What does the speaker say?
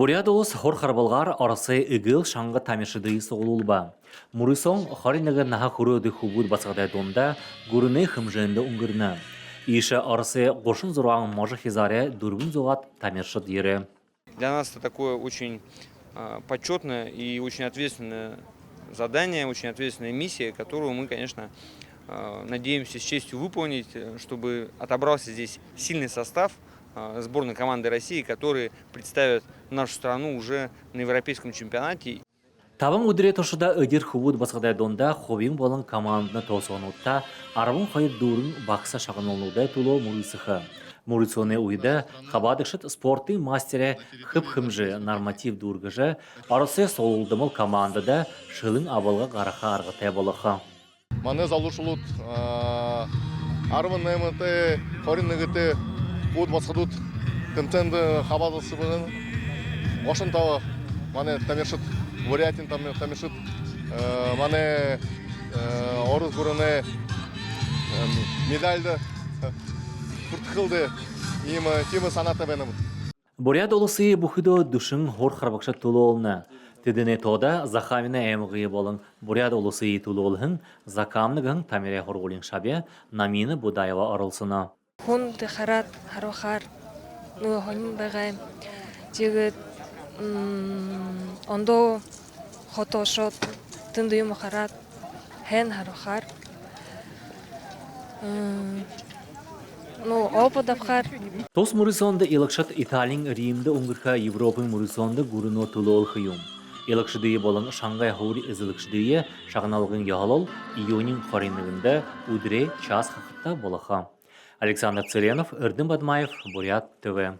Бурят олус хор харбалгар арасы игыл шаңғы тамешыды соғылулба. Мурысон харинығы наха хүрөді хубуд басқадай донда гүріне хымжынды ұңгырны. Иша арасы қошын зұрағын мажы хизаре дұрбын зоғат тамешыд ері. Для нас это такое очень почетное и очень ответственное задание, очень ответственная миссия, которую мы, конечно, надеемся с честью выполнить, чтобы отобрался здесь сильный состав сборной команды России, которые представят нашу страну уже на европейском чемпионате. Табын үдіре тошыда өдер хубуд басқадай донда хобин болын командны тоғысуанутта арабын қайыр дұрын бақса шағынылудай тулу Мурысыхы. Мурысоны уйда хабадышыт спорты мастере хып-хымжы норматив дұргыжы арасы солылдымыл командада шылын абылға қараға арғытай болықы. Маны залушылут арвын нәміті, хорин нігіті Буд басқадут контенты хабадысы бұғын. Ошын тауы маны тамершыт, Бурятин тамершыт, маны орыз бұрыны медальды, күртіқылды, темі санаты бәнім. Бурят олысы бұхыды дүшін хор харбақша тұлы олны. Тедіне тода захамина әмғые болын Бурят олысы тұлы олын закамнығын тамере хорғолин шабе намины Будаева арылсына. Хун дыхарат харохар ну хонин багай жигит ондо хотошот тындыйм харат хен харохар ну опадавхар. Тос Мурысонда илакшат Италин Римда унгырха Европын Мурысонда гурыно тулол хыюм. Илакшыдые болын Шангай хаури изылыкшыдые шағыналығын яғалол июнин харинығында удре час хақытта болаха. Александр Целенов, Эрдым Бадмаев, Бурят ТВ.